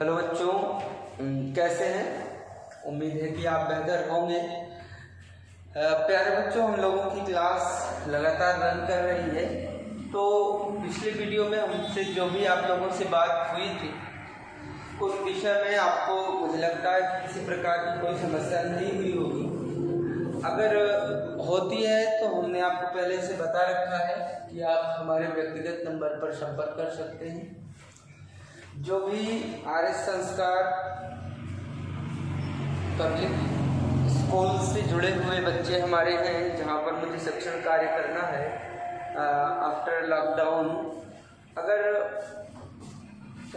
Hello बच्चों, कैसे हैं? उम्मीद है कि आप बेहतर होंगे। प्यारे बच्चों, हम लोगों की क्लास लगातार रन कर रही है। तो पिछले वीडियो में हमसे जो भी आप लोगों से बात हुई थी उस विषय में आपको मुझे लगता है कि किसी प्रकार की कोई समस्या नहीं हुई होगी। अगर होती है तो हमने आपको पहले से बता रखा है कि आप हमारे व्यक्तिगत नंबर पर संपर्क कर सकते हैं। जो भी आर्य संस्कार पब्लिक स्कूल से जुड़े हुए बच्चे हमारे हैं, जहाँ पर मुझे शिक्षण कार्य करना है आफ्टर लॉकडाउन, अगर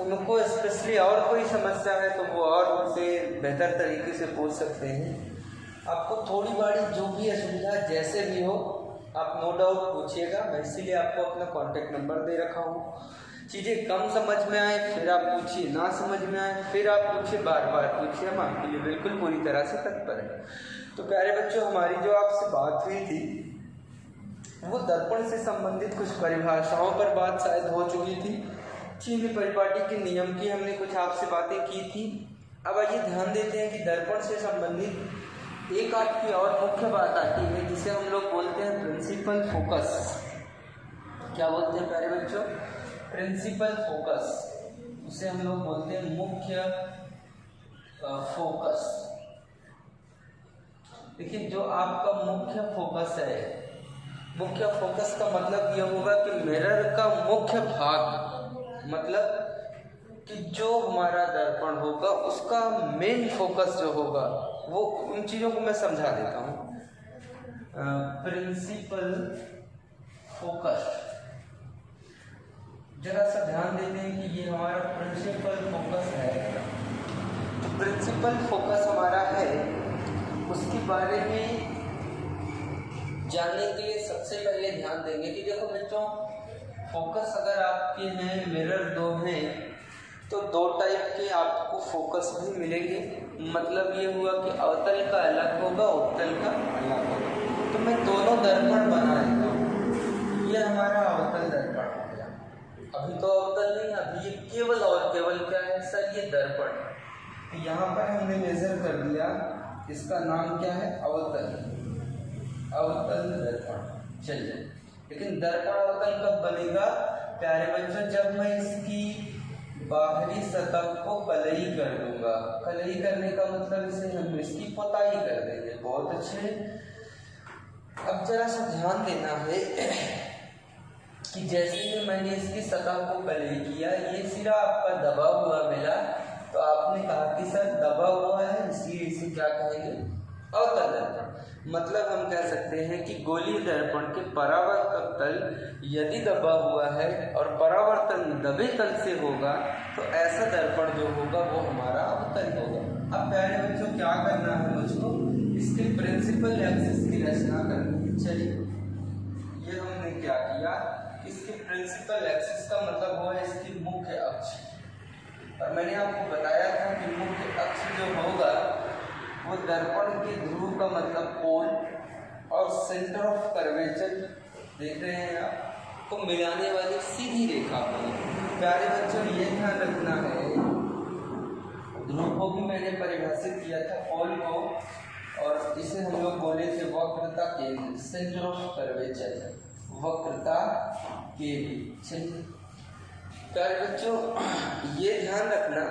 उनको स्पेशली और कोई समस्या है तो वो और उनसे बेहतर तरीके से पूछ सकते हैं। आपको थोड़ी बड़ी जो भी असुविधा जैसे भी हो आप नो डाउट पूछिएगा। मैं इसीलिए आपको अपना कॉन्टैक्ट नंबर दे रखा हूँ। चीज़ें कम समझ में आए फिर आप पूछिए, ना समझ में आए फिर आप पूछिए, बार बार पूछिए, हम आपके लिए बिल्कुल पूरी तरह से तत्पर हैं। तो प्यारे बच्चों, हमारी जो आपसे बात हुई थी वो दर्पण से संबंधित कुछ परिभाषाओं पर बात शायद हो चुकी थी। चीनी परिपाटी के नियम की हमने कुछ आपसे बातें की थी। अब आइए ध्यान देते हैं कि दर्पण से संबंधित एक आपकी और मुख्य बात आती है जिसे हम लोग बोलते हैं प्रिंसिपल फोकस। क्या बोलते हैं प्यारे बच्चों? Principal focus. उसे हम लोग बोलते हैं मुख्य फोकस। देखिए, जो आपका मुख्य फोकस है, मुख्य फोकस का मतलब यह होगा कि मिरर का मुख्य भाग, मतलब कि जो हमारा दर्पण होगा उसका मेन फोकस जो होगा वो, उन चीज़ों को मैं समझा देता हूँ। प्रिंसिपल फोकस, जरा सा ध्यान देते हैं कि ये हमारा प्रिंसिपल फोकस है। तो प्रिंसिपल फोकस हमारा है, उसके बारे में जानने के लिए सबसे पहले ध्यान देंगे कि देखो बच्चों, फोकस अगर आपके हैं, मिरर दो हैं, तो दो टाइप के आपको फोकस भी मिलेंगे। मतलब ये हुआ कि अवतल का अलग होगा, उत्तल का अलग होगा। तो मैं दोनों दर्पण बना देता हूँ। ये हमारा अवतल दर्पण हो गया। अभी तो अवतल नहीं, अभी ये केवल और केवल क्या है सर? ये दर्पण। तो यहाँ पर हमने मेजर कर दिया, इसका नाम क्या है? अवतल। अवतल दर्पण। चलिए, लेकिन दर्पण अवतल कब बनेगा प्यारे बच्चों? जब मैं इसकी बाहरी सतह को कलई कर दूंगा। कलई करने का मतलब इसे हम इसकी पुताई कर देंगे। बहुत अच्छे। अब जरा सा ध्यान देना है कि जैसे ही मैंने इसकी सतह को कलई किया, ये सिरा आपका दबा हुआ मिला, तो आपने कहा कि सर दबा हुआ है, इसलिए इसे क्या कहेंगे? अवतल दर्पण। मतलब हम कह सकते हैं कि गोलीय दर्पण के परावर्तक तल यदि दबा हुआ है और परावर्तन दबे तल से होगा तो ऐसा दर्पण जो होगा वो हमारा अवतल होगा। अब प्यारे बच्चों, क्या करना है मुझको? इसके प्रिंसिपल एक्सिस की रचना करनी है। चलिए, ये हमने क्या किया, इसके प्रिंसिपल एक्सिस का मतलब हुआ इसकी मुख्य अक्ष। और मैंने आपको बताया था कि मुख्य अक्ष जो होगा वो दर्पण के ध्रुव का मतलब पोल और सेंटर ऑफ कर्वेचर देख रहे हैं आप, को मिलाने वाली सीधी रेखा पर। प्यारे बच्चों, ये ध्यान रखना है, ध्रुव को भी मैंने परिभाषित किया था पोल को, और इसे हम लोग बोले थे वक्रता केंद्र, सेंटर ऑफ कर्वेचर, वक्रता केंद्र। प्यारे बच्चों, ये ध्यान रखना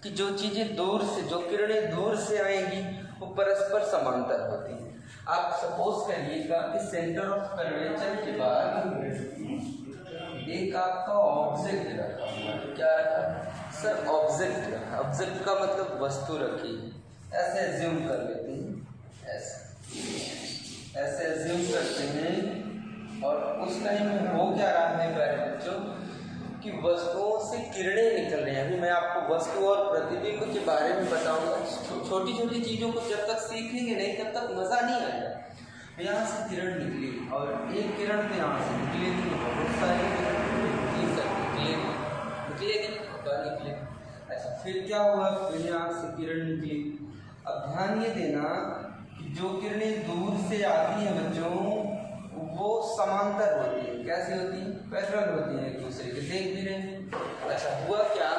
कि जो चीजें दूर से, जो किरणें दूर से आएंगी वो परस्पर समांतर होती हैं। आप सपोज करिएगा कि सेंटर ऑफ कर्वेचर के बाद एक आपका ऑब्जेक्ट रखा हुआ है। क्या रखा सर? ऑब्जेक्ट रखा। ऑब्जेक्ट का मतलब वस्तु रखी है। ऐसे एज्यूम कर लेते हैं, ऐसे एज्यूम करते हैं। और उस टाइम में हो क्या रहा है प्यारे बच्चों कि वस्तुओं से किरणें निकल रही हैं। अभी मैं आपको वस्तु और प्रतिबिंब के बारे में बताऊंगा। छोटी छोटी चीज़ों को जब तक सीखेंगे नहीं तब तक मज़ा नहीं आएगा। यहाँ से किरण निकली और एक किरण तो यहाँ से निकलेगी, बहुत सारी निकलेगी। अच्छा, फिर क्या हुआ? फिर यहाँ से किरण निकली। अब ध्यान ये देना कि जो किरणें दूर से आती हैं बच्चों वो समांतर होती है। कैसी होती है? पैरेलल होती है एक दूसरे के। देख भी रहे हैं। अच्छा, हुआ क्या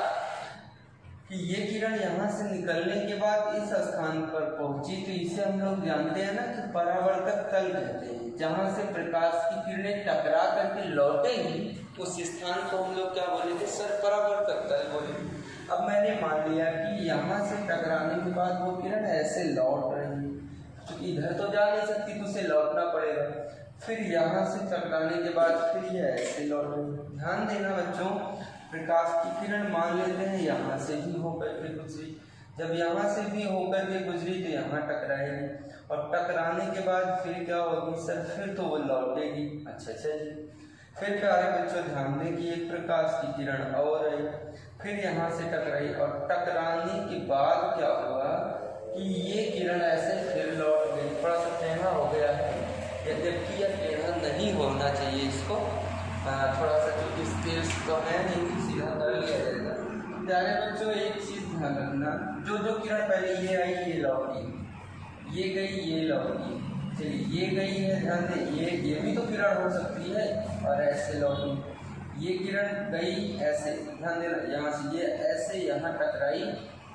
कि ये किरण यहाँ से निकलने के बाद इस स्थान पर पहुंची, तो इसे हम लोग जानते हैं ना कि परावर्तक तल कहते हैं। जहाँ से प्रकाश की किरणें टकरा करके लौटेंगी उस स्थान को हम लोग क्या बोलेंगे सर, परावर्तक तल बोलेंगे। अब मैंने मान लिया कि यहाँ से टकराने के बाद वो किरण ऐसे लौट रही है, तो इधर तो जा नहीं सकती, तो उसे लौटना पड़ेगा। फिर यहाँ से टकराने के बाद फिर ये ऐसे लौट रही है। ध्यान देना बच्चों, प्रकाश की किरण मान लेते हैं यहाँ से भी होकर के गुजरी, जब यहाँ से भी होकर के गुजरी तो यहाँ टकराएगी, और टकराने के बाद फिर क्या होगी सर, फिर तो वो लौटेगी। अच्छा चलिए, फिर प्यारे बच्चों ध्यान दें कि एक प्रकाश की किरण और आई, फिर यहाँ से टकराई, और टकराने के बाद क्या हुआ कि ये किरण ऐसे फिर लौट गई। थोड़ा सा टेढ़ा हो गया है, यद्यपि यह टेढ़ा नहीं होना चाहिए, इसको थोड़ा सा क्योंकि स्केल्स तो है नहीं, सीधा कर लिया जाएगा। प्यारे बच्चों एक चीज़ ध्यान रखना, जो किरण पहले ये आई ये लौटी, ये गई ये लौटी, चलिए ये गई है, ध्यान दें ये भी तो किरण हो सकती है, और ऐसे लौटी, ये किरण गई ऐसे, ध्यान देना यहाँ से ये ऐसे यहाँ टकराई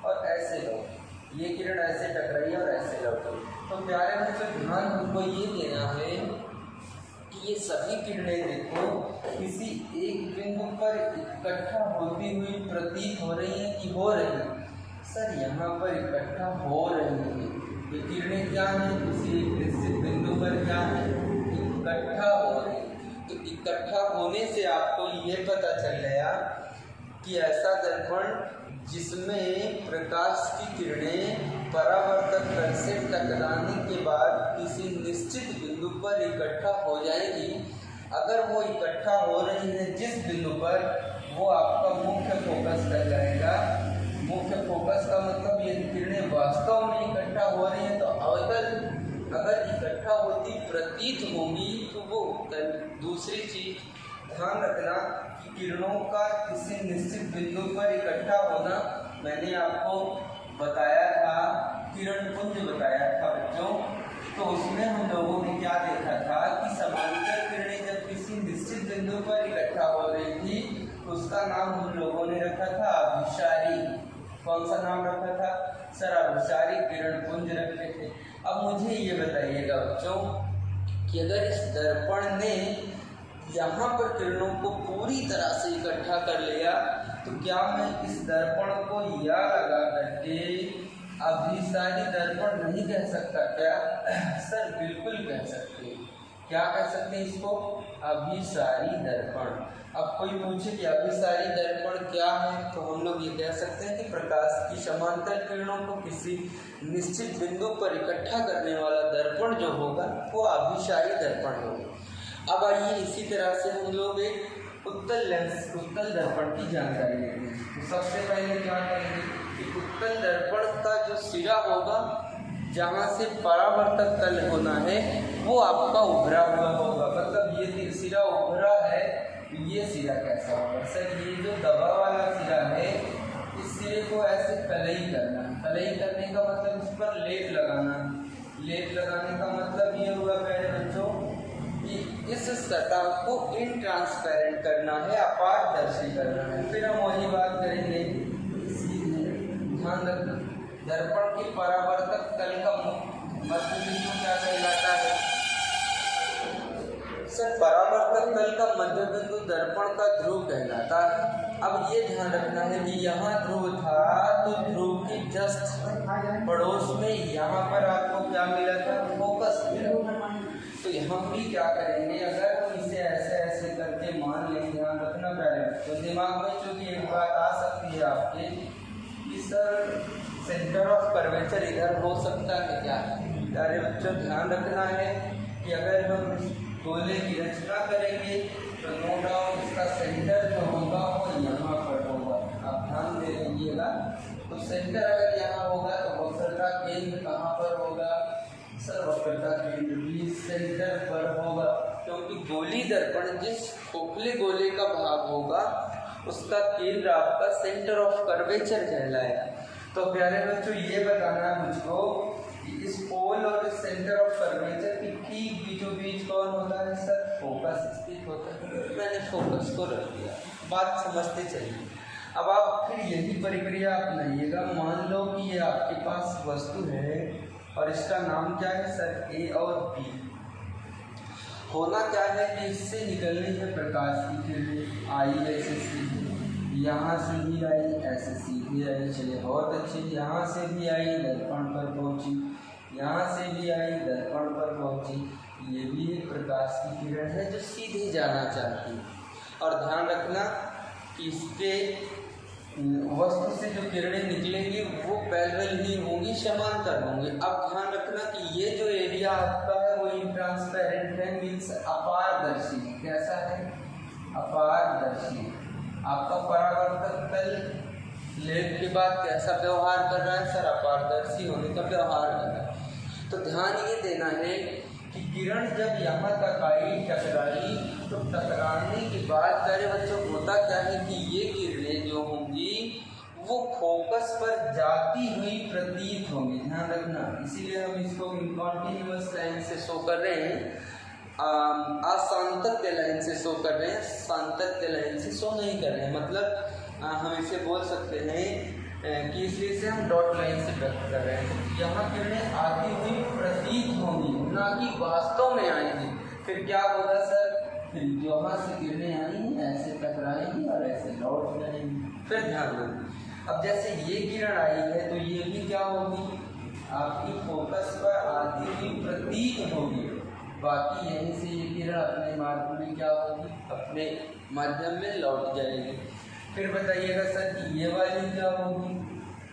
और ऐसे लौटी, ये किरण ऐसे टकराई और ऐसे लौटी। तो प्यारे बच्चों ध्यान हमको ये देना है कि ये सभी किरणें देखो किसी एक बिंदु पर इकट्ठा होती हुई प्रतीत हो रही है कि हो रही है सर, यहाँ पर इकट्ठा हो रही है। ये किरणें क्या हैं, किसी एक निश्चित बिंदु पर क्या है, इकट्ठा हो रही है। तो इकट्ठा होने से आपको ये पता चल गया कि ऐसा दर्पण जिसमें प्रकाश की किरणें परावर्तक तल से टकराने के बाद किसी निश्चित बिंदु पर इकट्ठा हो जाएगी, अगर वो इकट्ठा हो रही है जिस बिंदु पर, वो आपका मुख्य फोकस कहलाएगा। मुख्य फोकस का मतलब ये किरणें वास्तव में इकट्ठा हो रही हैं, तो अगर इकट्ठा होती प्रतीत होंगी तो वो दूसरी चीज ध्यान रखना कि किरणों का किसी निश्चित बिंदु पर इकट्ठा होना, मैंने आपको बताया था, किरण पुंज बताया था बच्चों। तो उसमें हम लोगों ने क्या देखा था कि समांतर किरणें जब किसी निश्चित बिंदु पर इकट्ठा हो रही थी तो उसका नाम हम लोगों ने रखा था अभिसारी। कौन सा नाम रखा था सर, अभिसारी किरण पुंज रखे थे। अब मुझे ये बताइएगा बच्चों कि अगर इस दर्पण ने यहाँ पर किरणों को पूरी तरह से इकट्ठा कर लिया, तो क्या मैं इस दर्पण को या लगा करके अभिसारी दर्पण नहीं कह सकता क्या सर? बिल्कुल कह सकते हैं। क्या कह सकते हैं इसको? अभिसारी दर्पण। अब कोई पूछे कि अभिसारी दर्पण क्या है, तो हम लोग ये कह सकते हैं कि प्रकाश की समांतर किरणों को किसी निश्चित बिंदु पर इकट्ठा करने वाला दर्पण जो होगा वो अभिसारी दर्पण होगा। अब आइए इसी तरह से हम लोग एक उत्तल दर्पण की जानकारी लेते हैं। तो सबसे पहले क्या करेंगे कि उत्तल दर्पण का जो सिरा होगा, जहाँ से परावर्तक तल होना है, वो आपका उभरा हुआ होगा। मतलब ये सिरा उभरा है, ये सिरा कैसा होगा सर? ये जो दबा वाला सिरा है, इस सिरे को ऐसे तलई करना। तलई करने का मतलब इस पर लेप लगाना। लेप लगाने का मतलब ये हुआ प्यारे बच्चों कि इस सतह को इनट्रांसपेरेंट करना है, अपारदर्शी करना है। फिर हम वही बात करेंगे, ध्यान रखना, दर्पण के परावर्तक तल का मध्य बिंदु क्या कहलाता है सर? परावर्तक तल का मध्य बिंदु दर्पण का ध्रुव कहलाता है। अब ये ध्यान रखना है कि यहाँ ध्रुव था, तो ध्रुव की जस्ट पड़ोस में यहाँ पर आपको क्या मिला था? फोकस मिला। तो यहाँ भी क्या करेंगे, अगर हम इसे ऐसे ऐसे करके मान लें, ध्यान रखना प्यारे, तो दिमाग में चूंकि एक बात आ सकती है आपके कि सर सेंटर ऑफ कर्वेचर इधर हो सकता है क्या? प्यारे बच्चों ध्यान रखना है कि अगर हम गोले की रचना करेंगे तो नो डाउट इसका सेंटर जो होगा वो यहाँ पर होगा। आप ध्यान दे लीजिएगा। तो सेंटर अगर यहाँ होगा तो वक्र का केंद्र कहाँ पर होगा सर? वक्र का केंद्र भी सेंटर पर होगा, क्योंकि गोली दर्पण जिस खोखले गोले का भाग होगा उसका केंद्र आपका सेंटर ऑफ कर्वेचर कहलाएगा। तो प्यारे बच्चों ये बताना है मुझको कि इस पोल और इस सेंटर ऑफ कर्वेचर के ठीक बीचों बीच कौन होता है सर? फोकस स्थित होता है। मैंने फोकस को रख दिया, बात समझते चलिए। अब आप फिर यही प्रक्रिया अपनाइएगा। मान लो कि ये आपके पास वस्तु है और इसका नाम क्या है सर, ए और बी। होना क्या है कि इससे निकलनी है प्रकाश की किरणें, आई ऐसे सीधी, यहाँ से भी आई ऐसे सीधी आई, चलिए बहुत अच्छी, यहाँ से भी आई दर्पण पर पहुँची, यहाँ से भी आई दर्पण पर पहुँची। ये भी एक प्रकाश की किरण है जो सीधे जाना चाहती है। और ध्यान रखना कि इसके वस्तु से जो किरणें निकलेंगी वो पैरेलल ही होंगी, समांतर होंगी। अब ध्यान रखना कि ये जो एरिया आपका है वो इनट्रांसपेरेंट है, मीन्स अपारदर्शी। कैसा है? अपारदर्शी। आपका परावर्तक तल लेंस के बाद कैसा व्यवहार कर रहा है सर? अपारदर्शी होने का व्यवहार कर रहा है। तो ध्यान ये देना है कि किरण जब यहाँ तक आई, टकराई, तो टकराने के बाद प्यारे बच्चों होता क्या है कि ये किरणें जो होंगी वो फोकस पर जाती हुई प्रतीत होंगी। ध्यान रखना, इसीलिए हम इसको इनकॉन्टिन्यूअस लाइन से शो कर रहे हैं, असांतत्य लाइन से शो कर रहे हैं, सातत्य लाइन से शो नहीं कर रहे हैं। मतलब हम इसे बोल सकते हैं कि इसलिए से हम डॉट लाइन से व्यक्त कर रहे हैं। यहाँ किरणें आती हुई प्रतीत होंगी, ना कि वास्तव में आएंगी। फिर क्या होगा सर? फिर यहाँ से किरणें आएंगी, ऐसे टकराएंगी और ऐसे लौट जाएंगी। फिर ध्यान दो, अब जैसे ये किरण आई है तो ये भी क्या होगी? आपकी फोकस पर आती हुई प्रतीत होगी। बाकी यहीं से ये किरण अपने मार्ग में क्या होगी? अपने माध्यम में लौट जाएगी। फिर बताइएगा सर कि ये वाली क्या होगी?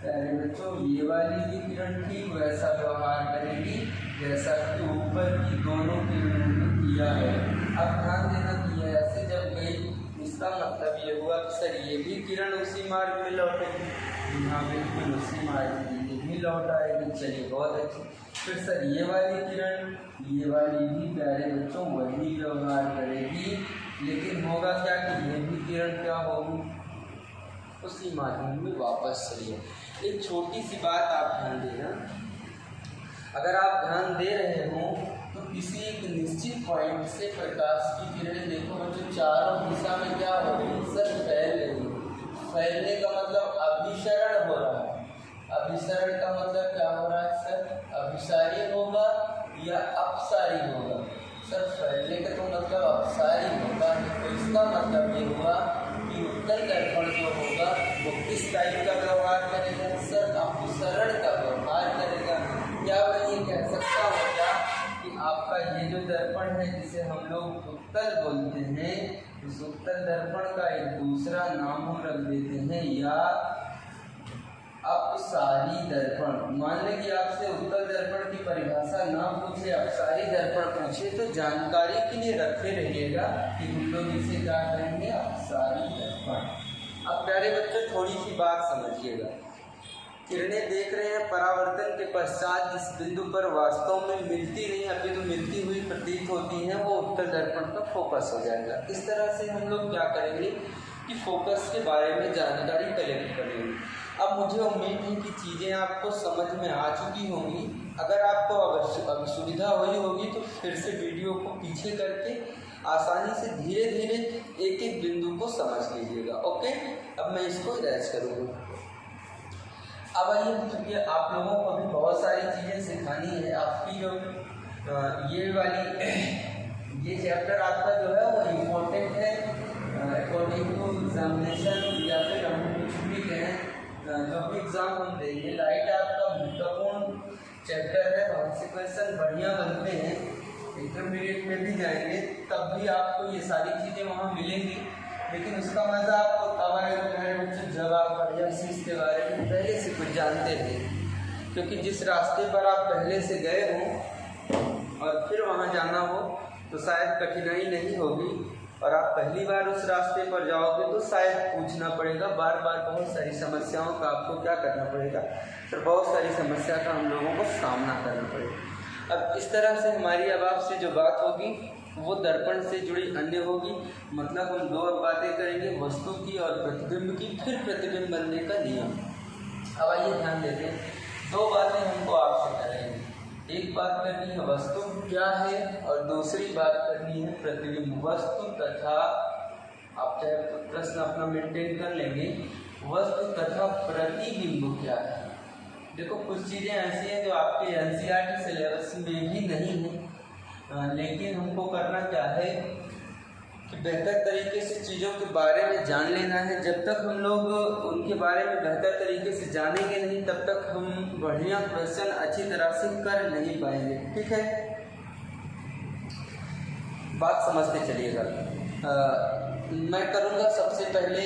अरे बच्चों, ये वाली भी किरण ठीक वैसा व्यवहार करेगी जैसा कि ऊपर की दोनों किरणों ने किया है। अब ध्यान देना कि ये ऐसे जब गई, इसका मतलब ये हुआ कि सर ये भी किरण उसी मार्ग में लौटेगी। हाँ बिल्कुल उसी मार्ग में ये भी लौट आएगी। चलिए बहुत अच्छी। फिर सर ये वाली किरण, ये वाली भी प्यारे बच्चों वही व्यवहार करेगी, लेकिन होगा क्या कि ये भी किरण क्या होगी? उसी माध्यम में वापस चलिए। एक छोटी सी बात आप ध्यान देना, अगर आप ध्यान दे रहे हो तो किसी एक निश्चित पॉइंट से प्रकाश की किरणें देखो बच्चों चारों दिशा में क्या हो रही है सर? फैल रही है। फैलने का मतलब अभिसरण हो रहा है। अभिसरण का मतलब क्या हो रहा है सर? अभिसारी होगा या अपसारी होगा? सर फैलने का तो मतलब अपसारी होगा। तो इसका मतलब ये हुआ कि उत्तल दर्पण जो होगा वो किस टाइप का व्यवहार करेगा सर? अपसरण का व्यवहार करेगा। क्या मैं ये कह सकता हूँ क्या कि आपका ये जो दर्पण है जिसे हम लोग उत्तल बोलते हैं, इस उत्तल दर्पण का एक दूसरा नाम हम रख देते हैं या अपसारी दर्पण। मान लें कि आपसे उत्तल दर्पण की परिभाषा ना पूछे, अपसारी दर्पण पूछे, तो जानकारी के लिए रखे रहिएगा कि हम लोग इसे क्या करेंगे? अपसारी दर्पण। अब प्यारे बच्चों थोड़ी सी बात समझिएगा, किरणें देख रहे हैं, परावर्तन के पश्चात जिस बिंदु पर वास्तव में मिलती नहीं अभी तो मिलती हुई प्रतीत होती है वो उत्तल दर्पण का फोकस हो जाएगा। इस तरह से हम लोग क्या करेंगे कि फोकस के बारे में जानकारी कलेक्ट करेंगे। अब मुझे उम्मीद है कि चीज़ें आपको समझ में आ चुकी होंगी। अगर आपको अगर सुविधा हुई होगी तो फिर से वीडियो को पीछे करके आसानी से धीरे धीरे एक एक बिंदु को समझ लीजिएगा। ओके, अब मैं इसको इरेज करूँगा। अब आइए, क्योंकि आप लोगों को भी बहुत सारी चीज़ें सिखानी है। आपकी जो ये वाली ये चैप्टर आपका जो है वो इम्पोर्टेंट है अकॉर्डिंग टू एग्जामिनेशन, या फिर हम कुछ भी कहें जो भी एग्ज़ाम हम देंगे। लाइट आपका महत्वपूर्ण चैप्टर है, बहुत से क्वेश्चन बढ़िया बनते हैं। इंटरमीडिएट में भी जाएंगे तब भी आपको ये सारी चीज़ें वहाँ मिलेंगी, लेकिन उसका मज़ा आपको तब आएगा मेरे बच्चे जब आप बढ़िया से इसके बारे में पहले से कुछ जानते थे। क्योंकि जिस रास्ते पर आप पहले से गए हों और फिर वहाँ जाना हो तो शायद कठिनाई नहीं होगी, और आप पहली बार उस रास्ते पर जाओगे तो शायद पूछना पड़ेगा बार बार, बहुत सारी समस्याओं का आपको क्या करना पड़ेगा, फिर बहुत सारी समस्या का हम लोगों को सामना करना पड़ेगा। अब इस तरह से हमारी अब आपसे जो बात होगी वो दर्पण से जुड़ी अन्य होगी। मतलब हम दो बातें करेंगे, वस्तु की और प्रतिबिंब की, फिर प्रतिबिंब बनने का नियम। अब आइए ध्यान देते हैं, दो बातें हमको आपसे करेंगे। एक बात करनी है वस्तु क्या है और दूसरी बात करनी है प्रतिबिंब। वस्तु तथा आप चाहे प्रश्न अपना मेंटेन कर लेंगे, वस्तु तथा प्रतिबिंब क्या है। देखो कुछ चीज़ें ऐसी हैं जो आपके एनसीईआरटी सिलेबस में भी नहीं है, लेकिन हमको करना क्या है कि बेहतर तरीके से चीज़ों के बारे में जान लेना है। जब तक हम लोग उनके बारे में बेहतर तरीके से जानेंगे नहीं, तब तक हम बढ़िया क्वेश्चन अच्छी तरह से कर नहीं पाएंगे। ठीक है, बात समझते चलिएगा। मैं करूँगा सबसे पहले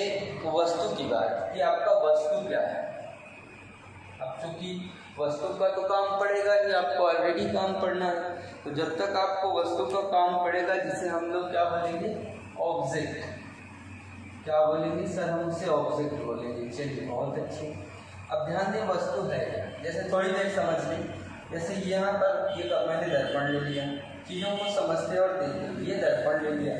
वस्तु की बात कि आपका वस्तु क्या है। अब चूँकि वस्तु का तो काम पड़ेगा ही, आपको ऑलरेडी काम पढ़ना है, तो जब तक आपको वस्तु का काम पड़ेगा, जिसे हम लोग क्या बोलेंगे, ऑब्जेक्ट। क्या बोलेंगे सर, हम उसे ऑब्जेक्ट बोलेंगे। चलिए बहुत अच्छे। अब ध्यान दें वस्तु है क्या, जैसे थोड़ी देर समझ लें। जैसे यहाँ पर ये मैंने दर्पण ले लिया, चीज़ों को समझते और देखते, ये दर्पण ले लिया।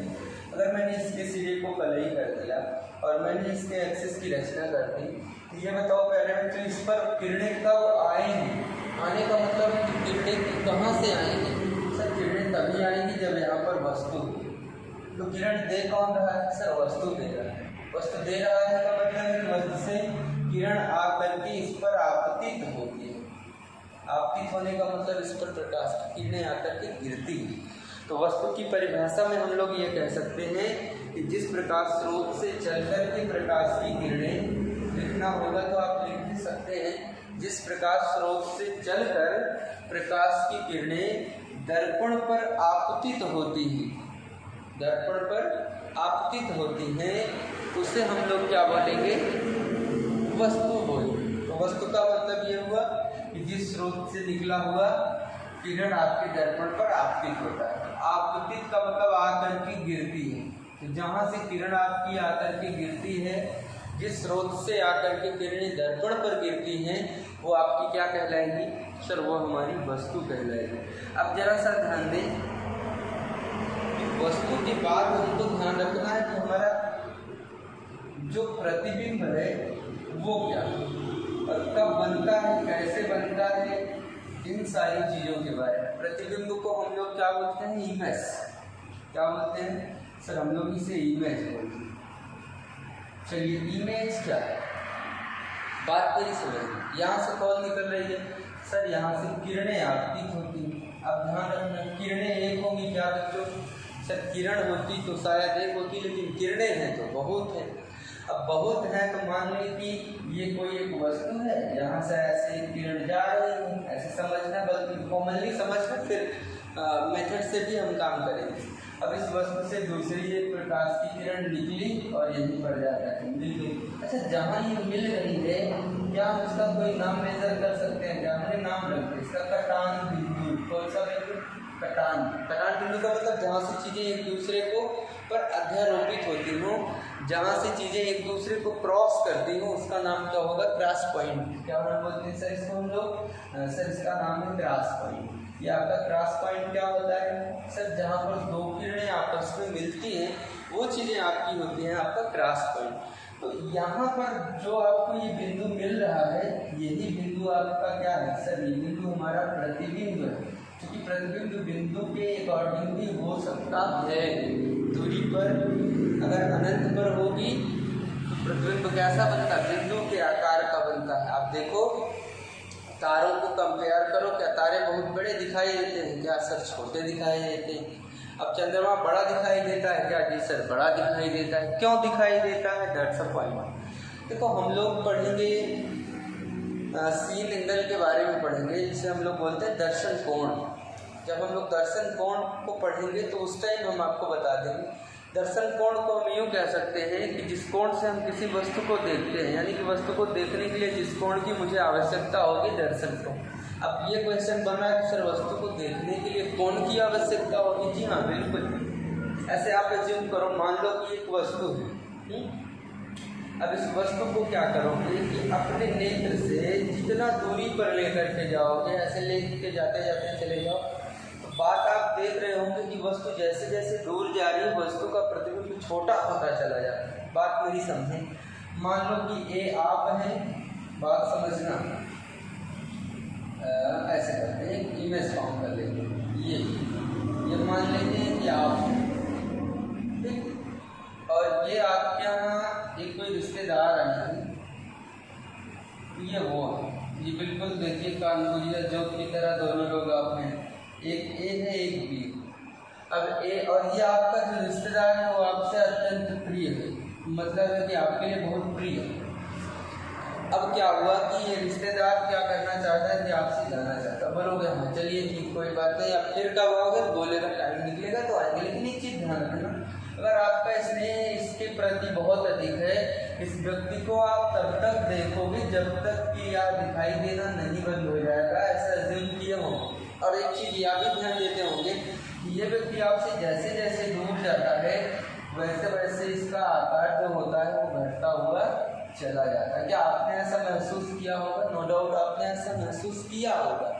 अगर मैंने इसके सिरे को कलई कर दिया और मैंने इसके एक्सिस की रचना कर दी, तो ये बताओ पहले तो इस पर किरणें कब आएंगी। आने का मतलब किरणें कहाँ से आएंगी सर, किरणें तभी आएंगी जब यहाँ पर वस्तु। तो किरण दे कौन रहा है सर, वस्तु दे रहा है। वस्तु दे रहा है का मतलब वस्तु से किरण आकर के इस पर आपतित होती है। आपतित होने का मतलब इस पर प्रकाश की किरणें आकर के गिरती है। तो वस्तु की परिभाषा में हम लोग ये कह सकते हैं कि जिस प्रकाश स्रोत से चलकर के प्रकाश की किरणें, लिखना होगा तो आप लिख भी सकते हैं, जिस प्रकाश स्रोत से चलकर प्रकाश की किरणें दर्पण पर आपतित होती हैं, दर्पण पर आपतित होती हैं, उसे हम लोग क्या बोलेंगे, वस्तु बोलेंगे। तो वस्तु का मतलब ये हुआ कि जिस स्रोत से निकला हुआ किरण आपके दर्पण पर आपतित होता है। आपतित का मतलब आकर के गिरती है। तो जहाँ से किरण आपकी आकर के गिरती है, जिस स्रोत से आकर के किरणें दर्पण पर गिरती हैं, वो आपकी क्या कहलाएगी सर, वो हमारी वस्तु कहलाएगी। अब जरा सा ध्यान दें, वस्तु के बाद हमको ध्यान रखना है कि हमारा जो प्रतिबिंब है वो क्या है और कब बनता है, कैसे बनता है, इन सारी चीज़ों के बारे में। प्रतिबिंब को हम लोग क्या बोलते हैं, इमेज। क्या बोलते हैं सर, हम लोग इसे इमेज बोलते हैं। चलिए इमेज क्या है, बात मेरी समझिए। यहाँ से कौन निकल रही है सर, यहाँ से किरणें आपतित होती हैं। अब ध्यान रखना, किरणें एक होंगी क्या बच्चों सर, किरण होती तो शायद एक होती, लेकिन किरणें हैं तो बहुत हैं। अब बहुत है तो मान लें कि ये कोई एक वस्तु है, यहाँ से ऐसे किरण जा रही है, ऐसे समझना, बल्कि कॉमनली समझना, फिर मेथड से भी हम काम करेंगे। अब इस वस्तु से दूसरी एक प्रकाश की किरण निकली और यहीं पर जाकर के मिल गई। अच्छा, जहाँ ये मिल रही है, क्या हम इसका कोई नाम मेजर कर सकते हैं, क्या हमने नाम रखते हैं इसका, कटान बिंदु। कौन सा बिंदु, कटान। कटान बिंदु का मतलब जहाँ से चीज़ें एक दूसरे को पर अध्यारोपित होती हों, जहाँ से चीज़ें एक दूसरे को क्रॉस करती हों, उसका नाम क्या होगा, क्रॉस पॉइंट। क्या बोलते हैं सर इसको हम लोग, सर इसका नाम है क्रॉस पॉइंट। ये आपका क्रॉस पॉइंट क्या होता है सर, जहाँ पर दो किरणें आपस में मिलती हैं, वो चीज़ें आपकी होती हैं आपका क्रॉस पॉइंट। तो यहाँ पर जो आपको ये बिंदु मिल रहा है, यही बिंदु आपका क्या है सर, ये बिंदु हमारा प्रतिबिंब है। क्योंकि प्रतिबिंब बिंदु के अकॉर्डिंग भी हो सकता है। दूरी पर अगर अनंत पर होगी तो प्रतिबिंब कैसा बनता है, बिंदु के आकार का बनता है। आप देखो तारों को कंपेयर करो, क्या तारे बहुत बड़े दिखाई देते हैं, क्या सर छोटे दिखाई देते हैं। अब चंद्रमा बड़ा दिखाई देता है क्या, जी सर बड़ा दिखाई देता है। क्यों दिखाई देता है, दैट्स अ पॉइंट। देखो हम लोग पढ़ेंगे सीन एंगल के बारे में पढ़ेंगे, जिसे हम लोग बोलते हैं दर्शन कोण। जब हम लोग दर्शन कोण को पढ़ेंगे तो उस टाइम हम आपको बता देंगे। दर्शन कोण को हम यूँ कह सकते हैं कि जिस कोण से हम किसी वस्तु को देखते हैं, यानी कि वस्तु को देखने के लिए जिस कोण की मुझे आवश्यकता होगी, दर्शन कोण। अब ये क्वेश्चन बन रहा है कि सर वस्तु को देखने के लिए कोण की आवश्यकता होगी। जी हाँ बिल्कुल। ऐसे आप एज्यूम करो, मान लो कि एक वस्तु है। अब इस वस्तु को क्या करोगे कि अपने नेत्र से जितना दूरी पर लेकर के जाओगे, ऐसे लेके जाते जाते चले जाओ, तो बात आप देख रहे होंगे कि वस्तु जैसे जैसे दूर जा रही है, वस्तु का प्रतिबिंब छोटा होता चला जाता है। बात मेरी समझें। मान लो कि ये आप हैं, बात समझना, ऐसे करते हैं, इमेज फॉर्म कर लेंगे। ये मान लेते हैं कि आप हैं, ठीक, और ये आपके यहाँ एक कोई रिश्तेदार आए हैं, ये वो है, ये बिल्कुल देखिए कानपुरिया जोक की तरह दोनों लोग आप हैं, एक ए है एक बी। अब ए और ये आपका जो रिश्तेदार है वो आपसे अत्यंत प्रिय है, मतलब है कि आपके लिए बहुत प्रिय है। अब क्या हुआ कि ये रिश्तेदार क्या करना चाहता है कि आपसे जाना चाहता है, बोलोगे हाँ चलिए ठीक कोई बात नहीं। अब फिर कब आओगे, बोलेगा टाइम निकलेगा तो आएंगे। लेकिन एक चीज़ ध्यान रखना, अगर आपका स्नेह इसके प्रति बहुत अधिक है, इस व्यक्ति को आप तब तक देखोगे जब तक कि यार दिखाई देना नहीं बंद हो जाएगा, ऐसा जिम किए हो। और एक चीज़ यह भी ध्यान देते होंगे कि ये व्यक्ति आपसे जैसे जैसे दूर जाता है वैसे वैसे इसका आकार जो होता है वो घटता हुआ चला जाता है। क्या आपने ऐसा महसूस किया होगा? नो डाउट आपने ऐसा महसूस किया होगा।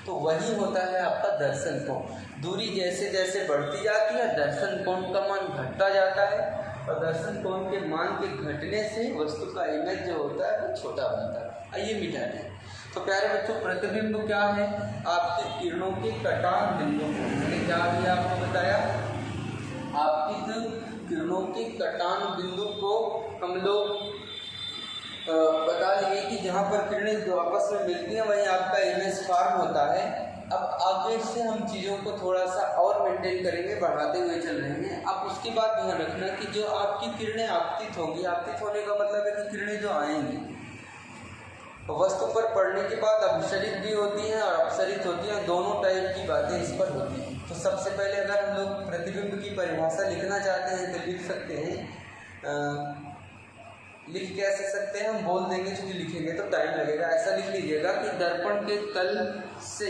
तो वही होता है आपका दर्शन कोण। दूरी जैसे जैसे बढ़ती जाती है दर्शन कोण का मान घटता जाता है, और दर्शन कोण के मान के घटने से वस्तु का इमेज जो होता है वो छोटा बनता है। आइए मिटा दें। तो प्यारे बच्चों, प्रतिबिंब क्या है? आपकी किरणों के कटान बिंदु को, मैंने क्या भी आपको बताया, आपकी किरणों के कटान बिंदु को हम लोग बता लिए कि जहाँ पर किरणें जो आपस में मिलती हैं वहीं आपका इमेज फॉर्म होता है। अब आगे से हम चीज़ों को थोड़ा सा और मेंटेन करेंगे, बढ़ाते हुए चल रहे हैं। आप उसके बाद ध्यान रखना कि जो आपकी किरणें आपतित होंगी, आपतित होने का मतलब है कि किरणें जो आएंगी वस्तु पर पड़ने के बाद अभिसरित भी होती हैं और अपसरित होती हैं, दोनों टाइप की बातें इस पर होती हैं। तो सबसे पहले अगर हम लोग प्रतिबिंब की परिभाषा लिखना चाहते हैं तो लिख सकते हैं। लिख कैसे सकते हैं? हम बोल देंगे, क्योंकि लिखेंगे तो टाइम लगेगा। ऐसा लिख लीजिएगा कि दर्पण के तल से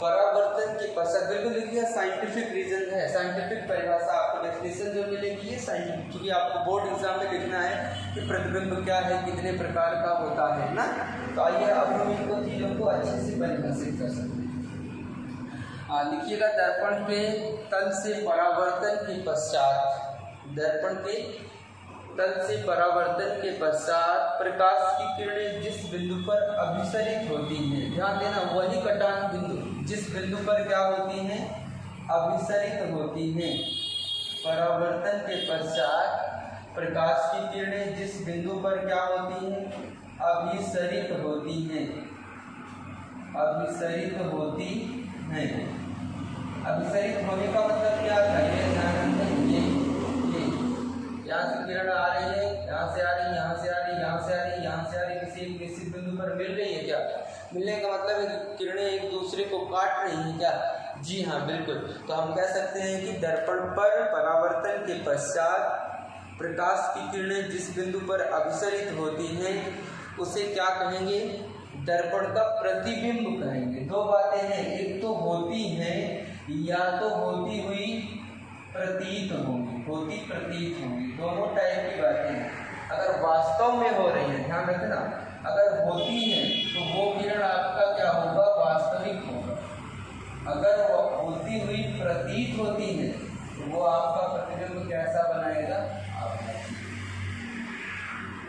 परावर्तन के पश्चात, बिल्कुल लिखिए, साइंटिफिक रीजन है, साइंटिफिक परिभाषा आपको डेफिनेशन जो मिलेगी ये साइंटिफिक, क्योंकि आपको बोर्ड एग्जाम में लिखना है कि प्रतिबिंब क्या है, कितने प्रकार का होता है ना। तो आइए अब हम इनको चीज़ों को अच्छे से परिभाषित कर सकते हैं। लिखिएगा, दर्पण के तल से परावर्तन के पश्चात, दर्पण के तल से परावर्तन के पश्चात प्रकाश की किरणें जिस बिंदु पर अभिसरित होती हैं, ध्यान देना वही कटान बिंदु, जिस बिंदु पर क्या होती हैं, अभिसरित होती हैं। परावर्तन के पश्चात प्रकाश की किरणें जिस बिंदु पर क्या होती हैं, अभिसरित होती हैं, अभिसरित होती हैं। अभिसरित होने का मतलब क्या था, ये ध्यान रखें। यहाँ से किरण आ रही है, यहाँ से आ रही है, यहाँ से आ रही है, यहाँ से आ रही है, यहाँ से आ रही है, किसी एक निश्चित बिंदु पर मिल रही है। क्या मिलने का मतलब है कि किरणें एक दूसरे को काट रही हैं क्या? जी हाँ, बिल्कुल। तो हम कह सकते हैं कि दर्पण पर परावर्तन के पश्चात प्रकाश की किरणें जिस बिंदु पर अभिसरित होती हैं उसे क्या कहेंगे? दर्पण का प्रतिबिंब कहेंगे। दो बातें हैं, एक तो होती हैं या तो होती हुई प्रतीत होंगी, होती प्रतीत होंगी, दोनों टाइप की बातें हैं। अगर वास्तव में हो रही है, ध्यान रखना, अगर होती है तो वो किरण आपका क्या होगा? वास्तविक होगा। अगर वो होती हुई प्रतीत होती है तो वो आपका प्रतिबिंब कैसा बनाएगा?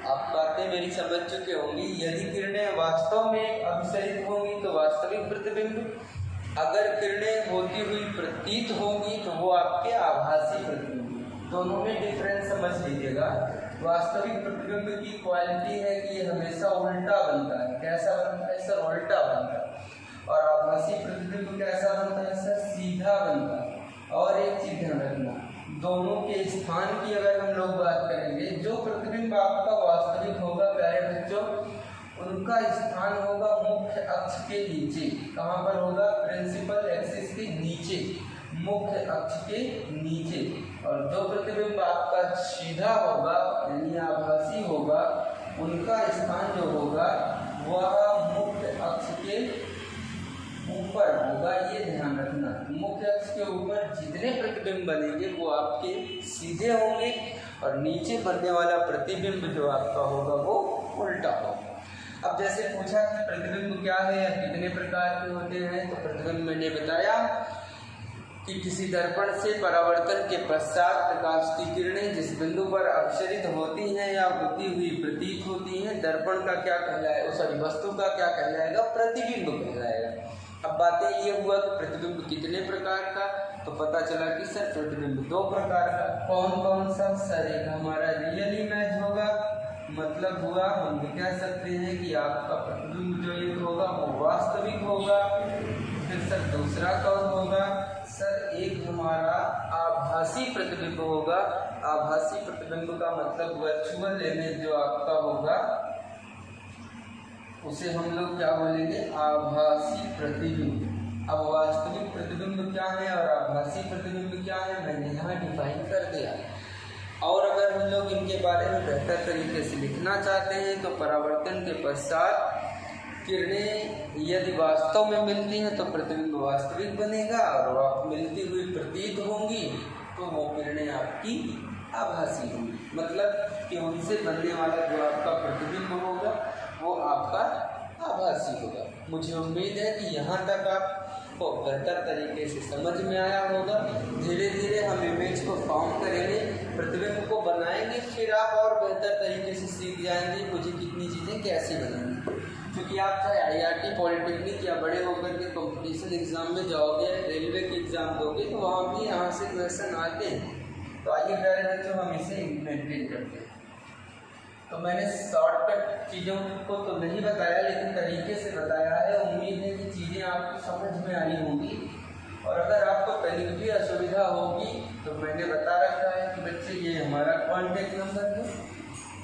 आप बातें मेरी समझ चुके होंगी। यदि किरणें वास्तव में अभिसरित होंगी तो वास्तविक प्रतिबिंब, अगर किरणें होती हुई प्रतीत होंगी तो वो आपके आभासी प्रतिबिंब। दोनों में डिफरेंस समझ लीजिएगा। वास्तविक प्रतिबिंब की क्वालिटी है कि ये हमेशा उल्टा बनता है। कैसा बनता है सर? उल्टा बनता है। और आभासी प्रतिबिंब कैसा बनता है सर? सीधा बनता है। और एक चीज ध्यान रखना, दोनों के स्थान की अगर हम लोग बात करेंगे, जो प्रतिबिंब आपका वास्तविक होगा प्यारे बच्चों, उनका स्थान होगा मुख्य अक्ष के नीचे। कहाँ पर होगा? प्रिंसिपल एक्सिस के नीचे, मुख्य अक्ष के नीचे। और जो प्रतिबिंब आपका सीधा होगा यानी आभासी होगा, उनका स्थान जो होगा वह मुख्य अक्ष के ऊपर होगा। ये ध्यान रखना, मुख्य अक्ष के ऊपर जितने प्रतिबिंब बनेंगे वो आपके सीधे होंगे, और नीचे बनने वाला प्रतिबिंब जो आपका होगा वो उल्टा होगा। अब जैसे पूछा कि प्रतिबिंब क्या है या कितने प्रकार के होते हैं, तो प्रतिबिंब मैंने बताया कि किसी दर्पण से परावर्तन के पश्चात प्रकाश की किरणें जिस बिंदु पर अपसरित होती हैं या होती हुई प्रतीत होती हैं, दर्पण का क्या कहलाएगा, सॉरी वस्तु का क्या कहलाएगा? प्रतिबिंब कहलाएगा। अब बातें ये हुआ कि प्रतिबिंब कितने प्रकार का, तो पता चला कि सर प्रतिबिंब दो प्रकार का। कौन कौन सा? सर एक हमारा रियल इमेज होगा मतलब हुआ हम ये कह सकते हैं कि आपका प्रतिबिंब जो एक होगा वो वास्तविक होगा। फिर सर दूसरा कौन होगा? सर एक हमारा आभासी प्रतिबिंब होगा। आभासी प्रतिबिंब का मतलब वर्चुअल इमेज जो आपका होगा उसे हम लोग क्या बोलेंगे? आभासी प्रतिबिंब। अब वास्तविक प्रतिबिंब क्या है और आभासी प्रतिबिंब क्या है मैंने यहाँ डिफाइन कर दिया। और अगर हम लोग इनके बारे में बेहतर तरीके से लिखना चाहते हैं तो परावर्तन के पश्चात किरणें यदि वास्तव में मिलती हैं तो प्रतिबिंब वास्तविक बनेगा, और मिलती हुई प्रतीत होंगी तो वो किरणें आपकी आभासी होंगी। मतलब कि उनसे बनने वाला जो आपका प्रतिबिंब होगा वो आपका आभासी होगा। मुझे उम्मीद है कि यहाँ तक आपको बेहतर तरीके से समझ में आया होगा। धीरे धीरे हम इमेज को फॉर्म करेंगे, प्रतिबिंब को बनाएंगे, फिर आप और बेहतर तरीके से सीख जाएंगे मुझे कितनी चीज़ें कैसे बनानी। क्योंकि आप चाहे IIT पॉलिटेक्निक या बड़े होकर के कंपटीशन एग्ज़ाम में जाओगे, रेलवे के एग्ज़ाम दोगे तो वहाँ भी यहाँ से क्वेश्चन आते हैं। तो आइए प्यारे बच्चों हम इसे मेंटेन करते हैं। तो मैंने शॉर्टकट चीज़ों को तो नहीं बताया लेकिन तरीके से बताया है। उम्मीद है कि चीज़ें आपको समझ में आई होंगी, और अगर आपको कहीं भी असुविधा होगी तो मैंने बता रखा है कि बच्चे ये हमारा कॉन्टैक्ट नंबर है,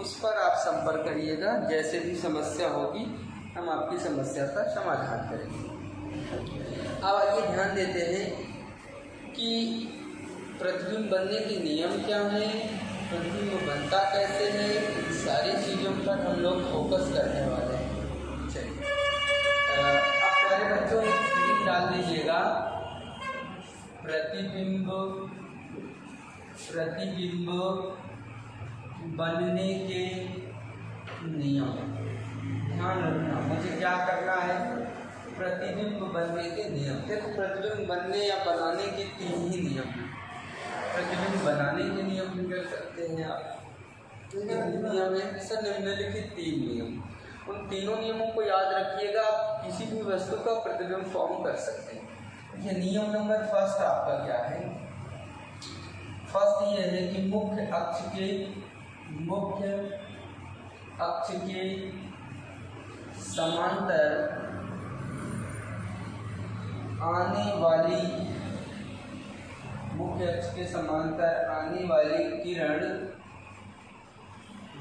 उस पर आप संपर्क करिएगा। जैसे भी समस्या होगी हम आपकी समस्या का समाधान करेंगे। अब आइए ध्यान देते हैं कि प्रतिबिंब बनने के नियम क्या हैं, प्रतिबिंब बनता कैसे है, सारी चीज़ों पर हम लोग फोकस करने वाले हैं। चलिए अब प्यारे बच्चों एक स्क्रीन डाल दीजिएगा। प्रतिबिंब बनने के नियम। ध्यान रखना मुझे क्या करना है, प्रतिबिंब बनने के नियम। देखो प्रतिबिंब बनने या बनाने के 3 ही नियम हैं। प्रतिबिंब बनाने के नियम भी कर सकते हैं आप, नियम है सर निम्नलिखित 3 नियम। उन तीनों नियमों को याद रखिएगा, आप किसी भी वस्तु का प्रतिबिंब फॉर्म कर सकते हैं। ये नियम नंबर फर्स्ट आपका क्या है? फर्स्ट ये है कि मुख्य अक्ष के समांतर आने वाली मुख्य अक्ष के समांतर आने वाली किरण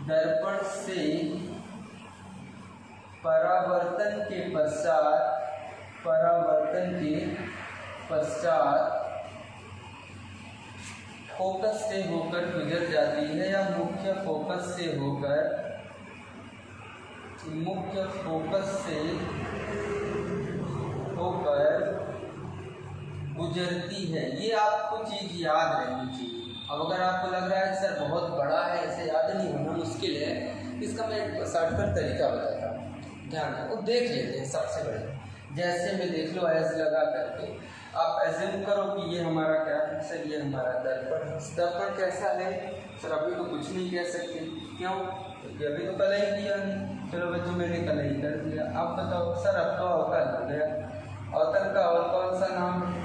दर्पण से परावर्तन के पश्चात फोकस से होकर गुजर जाती है, या मुख्य फोकस से होकर गुजरती है। ये आपको चीज़ याद रहनी चाहिए। अब अगर आपको लग रहा है सर बहुत बड़ा है, ऐसे याद नहीं होना मुश्किल है, इसका मैं एक शॉर्टकट तरीका बताता हूँ, ध्यान रखो। देख लेते हैं सबसे बड़े, जैसे में देख लो एज लगा करके। आप एज्यूम करो कि ये हमारा क्या है सर, ये हमारा दर्पण है। दर्पण कैसा है सर? अभी तो कुछ नहीं कह सकते, क्यों? क्योंकि अभी तो कलई किया नहीं। चलो बच्चों मैंने कलई कर दिया। अब बताओ सर अब तो अवतल हो गया। अवतल का और कौन सा नाम है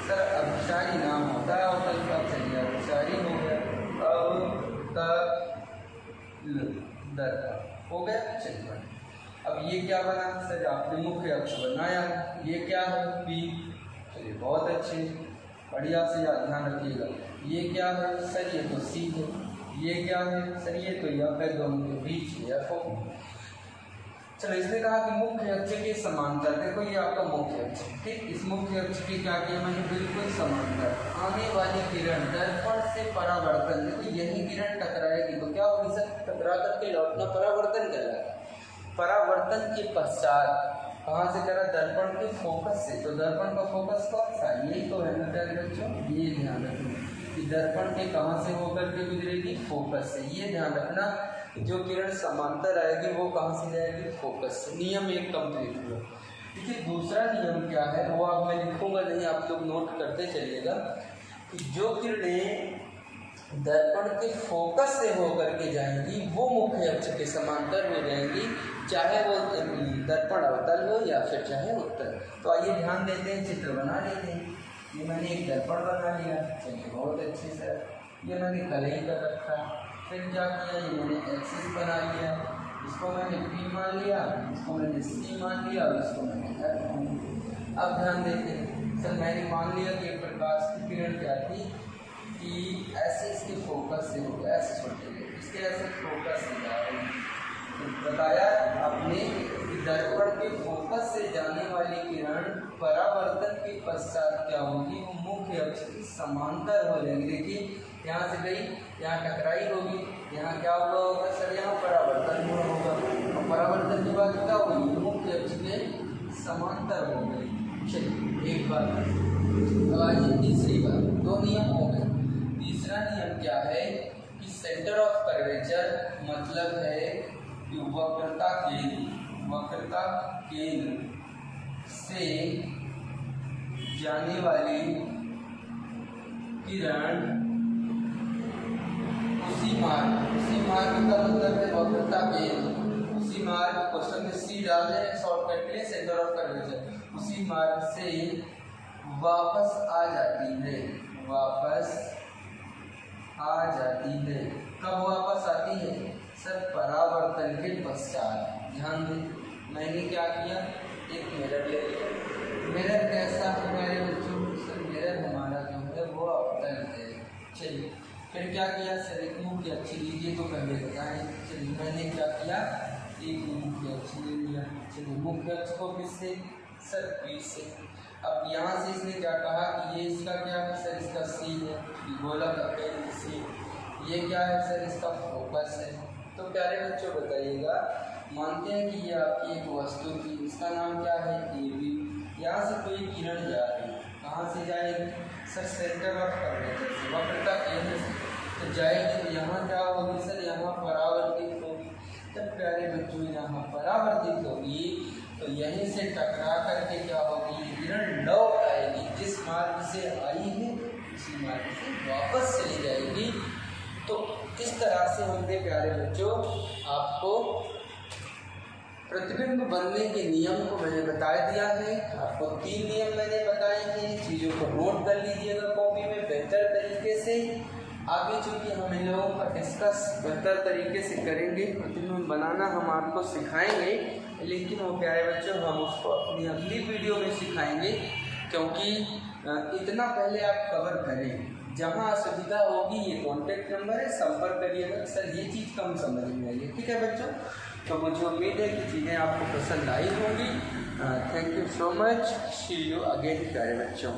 सर? अभिसारी नाम होता है अवतल का। चलिए अभिसारी हो गया। दर्पण हो गया। चलिए अब ये क्या बना सर? आपने मुख्य अक्ष बनाया। ये क्या है? P। चलिए बहुत अच्छे, बढ़िया से याद ध्यान रखिएगा। ये क्या है सर? ये तो C है। ये क्या है सर? ये तो F है, दोनों के बीच F हो। चलो इसने कहा कि मुख्य अक्ष के समांतर, देखो ये आपका मुख्य अक्ष, ठीक। इस मुख्य अक्ष के क्या किया मैंने? बिल्कुल समांतर आने वाली किरण दर्पण से परावर्तन, देखो यही किरण टकराएगी तो क्या होगी सर? टकरा करके लौटना परावर्तन कहलाता है। परावर्तन के पश्चात कहाँ से करा? दर्पण के फोकस से। तो दर्पण का फोकस कौन सा? यही तो है ना प्यारे बच्चों, ये ध्यान रखना कि दर्पण के कहाँ से होकर के गुजरेगी? फोकस से। ये ध्यान रखना जो किरण समांतर आएगी वो कहाँ से जाएगी? फोकस से। नियम 1 कंप्लीट हुआ। देखिए दूसरा नियम क्या है वो अब मैं लिखूंगा नहीं, आप लोग नोट करते चलिएगा कि जो किरणें दर्पण के फोकस से होकर के जाएंगी वो मुख्य अक्ष के समांतर हो जाएंगी, चाहे वो दर्पण अवतल हो या फिर चाहे उत्तल। तो आइए ध्यान देते हैं, चित्र बना लेते हैं। ये मैंने एक दर्पण बना लिया। चलिए बहुत अच्छे सर। ये मैंने कलई कर रखा। फिर क्या किया, ये मैंने एक्सिस बना लिया, इसको मैंने P मान लिया, इसको मैंने C मान लिया और इसको मैंने F मान लिया। अब ध्यान देते हैं सर, मैंने मान लिया कि प्रकाश की किरण क्या थी कि ऐसे इसके फोकस से होगा, ऐसे छोटे इसके ऐसे फोकस से जा रही है। तो बताया आपने कि दर्पण के फोकस से जाने वाली किरण परावर्तन के पश्चात क्या होगी, वो मुख्य अक्ष की समांतर हो जाएगी। देखिए यहाँ से गई, यहाँ टकराई होगी, यहाँ क्या हुआ होगा सर, यहाँ परावर्तन हुआ होगा और परावर्तन के बाद क्या होगी, मुख्य अक्ष के समांतर हो गई। चलिए एक बात, अब आइए तीसरी बात, दो नियम हो गए। तीसरा नियम क्या है कि सेंटर ऑफ कर्वेचर मतलब है कि वक्रता केंद्र से जाने वाली किरण उसी मार्ग का मतलब है वक्रता केंद्र, उसी मार्ग, क्वेश्चन में सी डाल रहे हैं शॉर्टकट के लिए, सेंटर ऑफ कर्वेचर, उसी मार्ग से वापस आ जाती है, वापस आ जाती है। कब वापस आती है सर, परावर्तन के पश्चात। ध्यान दें मैंने क्या किया, एक मिरर ले लिया। मिरर कैसा है हमारे बच्चों, सर मिरर हमारा जो है वो अवतल है। चलिए फिर क्या किया सर, एक मुख्य अक्ष लीजिए तो पहले बताएं। चलिए मैंने क्या किया, एक मुख्य अक्ष ले लिया। चलिए मुख्य अक्ष को किससे सर, P से। अब यहाँ से इसने क्या कहा कि ये इसका क्या है सर, इसका C है, गोला का केंद्र C, ये क्या है सर, इसका फोकस है। तो प्यारे बच्चों बताइएगा, मानते हैं कि ये आपकी एक वस्तु थी, इसका नाम क्या है AB। यहाँ से कोई किरण जा रही है, कहाँ से जाएगी सर, सेंटर ऑफ कर्वेचर से, वक्रता केंद्र से तो जाएगी। तो यहाँ क्या होगी सर, यहाँ परावर्तित होगी। तब प्यारे बच्चों यहाँ परावर्तित होगी तो यहीं से टकरा करके क्या होगी, ये किरण लौट आएगी, जिस मार्ग से आई है उसी मार्ग से वापस चली जाएगी। तो इस तरह से हमने प्यारे बच्चों आपको प्रतिबिंब बनने के नियम को मैंने बता दिया है। आपको 3 नियम मैंने बताए हैं, चीज़ों को नोट कर लीजिएगा कॉपी में बेहतर तरीके से। आगे चूँकि हम इन लोगों का डिस्कस बेहतर तरीके से करेंगे, प्रतिबिंब बनाना हम आपको सिखाएंगे, लेकिन वो प्यारे बच्चों हम उसको अपनी अगली वीडियो में सिखाएंगे, क्योंकि इतना पहले आप कवर करें। जहाँ असुविधा होगी ये कॉन्टैक्ट नंबर है, संपर्क करिएगा। सर ये चीज़ कम समझ में आई है, ठीक है बच्चों। तो मुझे उम्मीद है कि चीज़ें आपको पसंद आई होंगी। Thank you so much, see you again प्यारे बच्चों।